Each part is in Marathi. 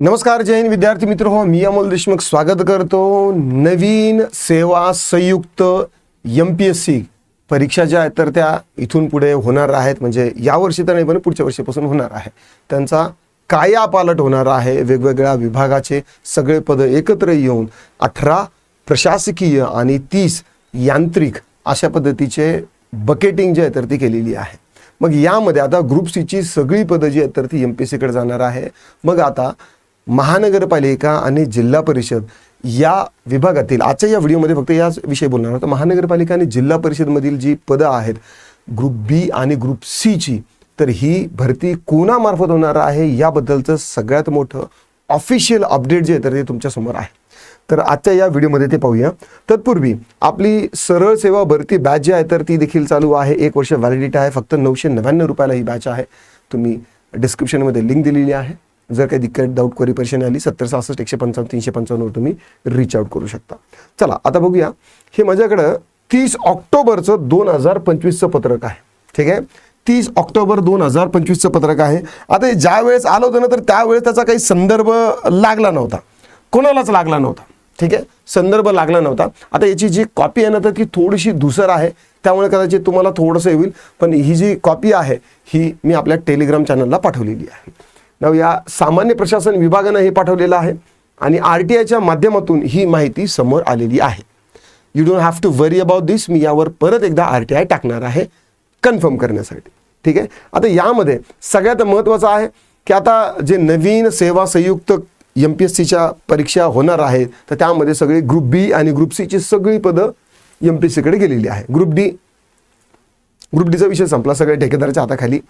नमस्कार, जय हिंद विद्यार्थी मित्र हो, मी अमोल देशमुख स्वागत करतो। नवीन सेवा संयुक्त MPSC परीक्षा ज्या आहेत तर त्या इथून पुढे होणार आहेत, म्हणजे या वर्षी तर नाही पण पुढच्या वर्षीपासून होणार आहे। त्यांचा कायापालट होणार आहे। वेगवेगळ्या विभागाचे सगळे पद एकत्र येऊन 18 प्रशासकीय आणि 30 यांत्रिक अशा पद्धतीचे बकेटिंग जे आहे तर ती केलेली आहे। मग यामध्ये आता ग्रुप सी ची सगळी पदं जी आहेत तर ती MPSC कडे जाणार आहे। मग आता महानगरपालिका आणि जिल्हा परिषद या विभागातील आजच्या या व्हिडिओमध्ये फक्त याच विषयी बोलणार आहोत। महानगरपालिका आणि जिल्हा परिषदमधील जी पदं आहेत ग्रुप बी आणि ग्रुप सी ची, तर ही भरती कोणामार्फत होणार आहे याबद्दलचं सगळ्यात मोठं ऑफिशियल अपडेट जे आहे तर ते तुमच्या समोर आहे। तर आजच्या या व्हिडिओमध्ये ते पाहूया। तत्पूर्वी आपली सरळ सेवा भरती बॅच जी आहे तर ती देखील चालू आहे। 1 वर्ष व्हॅलिडिटी आहे। फक्त 999 रुपयाला ही बॅच आहे। तुम्ही डिस्क्रिप्शनमध्ये लिंक दिलेली आहे। जर काही दिक्कत डाऊट क्वेरी परेशानी आली 70 66 155 355 वर तुम्ही रीच आउट करू शकता। चला आता बघूया, हे माझ्याकडं 30 ऑक्टोबरचं 2025चं पत्रक आहे। ठीक आहे, 30 ऑक्टोबर 2025चं पत्रक आहे। आता ज्या वेळेस आलं होतं ना तर त्यावेळेस त्याचा काही संदर्भ लागला नव्हता, कोणालाच लागला नव्हता। ठीक आहे, संदर्भ लागला नव्हता। आता याची जी कॉपी आहे ना तर ती थोडीशी धूसर आहे, त्यामुळे कदाचित तुम्हाला थोडंसं येईल, पण ही जी कॉपी आहे ही मी आपल्या टेलिग्राम चॅनलला पाठवलेली आहे। नाव या सामान्य प्रशासन विभागानं हे पाठवलेलं आहे आणि RTIच्या माध्यमातून ही माहिती समोर आलेली आहे। You don't have to worry about this. मी यावर परत एकदा RTI टाकणार आहे कन्फर्म करण्यासाठी। ठीक आहे, आता यामध्ये सगळ्यात महत्त्वाचं आहे की आता जे नवीन सेवा संयुक्त MPSCच्या परीक्षा होणार आहेत तर त्यामध्ये सगळे ग्रुप बी आणि ग्रुप सी ची सगळी पदं MPSC कडे गेलेली आहे। ग्रुप डीचा विषय संपला, सगळे ठेकेदाराच्या हाताखाली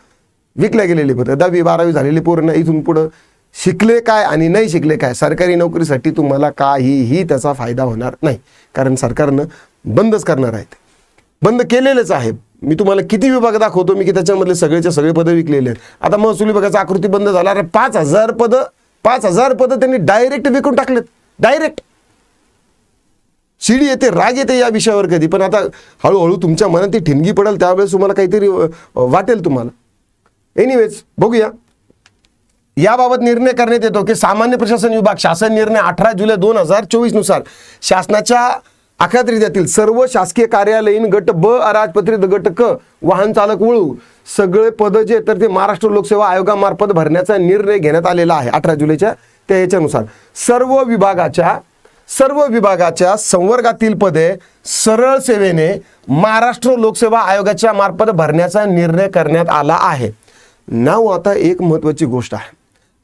विकल्या गेलेली पदं। 10वी 12वी झालेली पोरं इथून पुढं शिकले काय आणि नाही शिकले काय, सरकारी नोकरीसाठी तुम्हाला काहीही त्याचा फायदा होणार नाही, कारण सरकारनं बंदच करणार आहे। बंद केलेलेच आहे। मी तुम्हाला किती विभाग दाखवतो मी की त्याच्यामधले सगळेच्या सगळे पदं विकलेले आहेत। आता महसूल विभागाचा आकृती बंद झाला, 5000 पदं त्यांनी डायरेक्ट विकून टाकलेत। डायरेक्ट शिडी येते, राग येते या विषयावर कधी, पण आता हळूहळू तुमच्या मनात ती ठिणगी पडेल त्यावेळेस तुम्हाला काहीतरी वाटेल तुम्हाला। एनिवेज बघूया, याबाबत निर्णय करण्यात येतो की सामान्य प्रशासन विभाग शासन निर्णय 18 जुलै 2024 नुसार शासनाच्या अखत्यारीतील सर्व शासकीय कार्यालयीन गट ब अराजपत्रित गट क वाहन चालक वळू सगळे पद जे तर ते महाराष्ट्र लोकसेवा आयोगामार्फत भरण्याचा निर्णय घेण्यात आलेला आहे 18 जुलैच्या त्या याच्यानुसार। सर्व विभागाच्या संवर्गातील पदे सरळ सेवेने महाराष्ट्र लोकसेवा आयोगाच्या मार्फत भरण्याचा निर्णय करण्यात आला आहे। नाव आता एक महत्त्वाची गोष्ट आहे,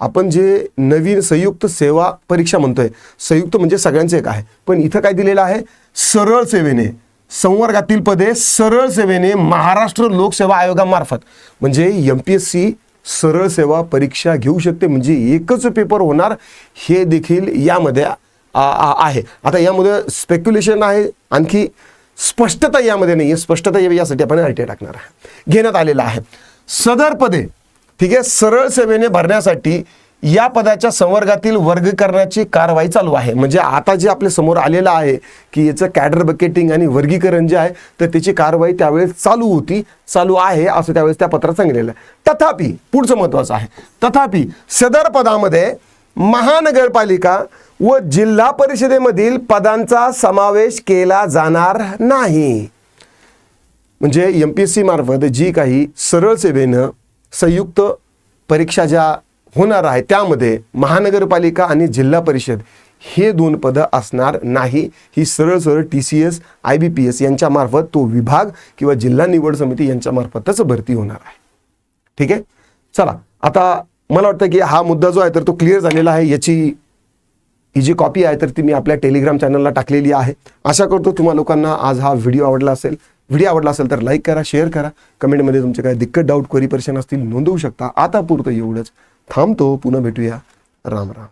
आपण जे नवीन संयुक्त सेवा परीक्षा म्हणतोय, संयुक्त म्हणजे सगळ्यांचे एक आहे, पण इथं काय दिलेलं आहे, सरळ सेवेने संवर्गातील पदे सरळ सेवेने महाराष्ट्र लोकसेवा आयोगामार्फत, म्हणजे MPSC सरळ सेवा परीक्षा घेऊ शकते, म्हणजे एकच पेपर होणार हे देखील यामध्ये आहे। आता यामध्ये स्पेक्युलेशन आहे, आणखी स्पष्टता यामध्ये नाही आहे। स्पष्टता यासाठी आपण RTI टाकणार आहे, घेण्यात आलेला आहे। सदर पदे ठीक आहे सरळ सेवेने भरण्यासाठी या पदाच्या संवर्गातील वर्गीकरणाची कारवाई चालू आहे। म्हणजे आता जे आपल्या समोर आलेलं आहे की याचं कॅडर बकेटिंग आणि वर्गीकरण जे आहे तर त्याची कारवाई त्यावेळेस चालू आहे असं त्यावेळेस त्या पत्रात सांगितलेलं आहे। तथापि पुढचं महत्त्वाचं आहे, तथापि सदर पदामध्ये महानगरपालिका व जिल्हा परिषदेमधील पदांचा समावेश केला जाणार नाही। म्हणजे MPSC मार्फत जी काही सरळ सेवेनं संयुक्त परीक्षा ज्या होणार आहे त्यामध्ये महानगरपालिका आणि जिल्हा परिषद हे 2 पदं असणार नाही। ही सरळ TCS IBPS यांच्या मार्फत तो विभाग किंवा जिल्हा निवड समिती यांच्या मार्फतच भरती होणार आहे। ठीक आहे, चला आता मला वाटतं की हा मुद्दा जो आहे तर तो क्लिअर झालेला आहे। ही जी कॉपी आहे तर ती मी आपल्या टेलिग्राम चॅनलला टाकलेली आहे। आशा करतो तुम्हा लोकांना आज हा व्हिडिओ आवडला असेल तर लाईक करा, शेअर करा, कमेंटमध्ये तुमचे काय दिक्कत डाऊट क्वेरी परेशान असतील नोंदवू शकता। आता पुरतं एवढंच, थांबतो, पुन्हा भेटूया। राम राम।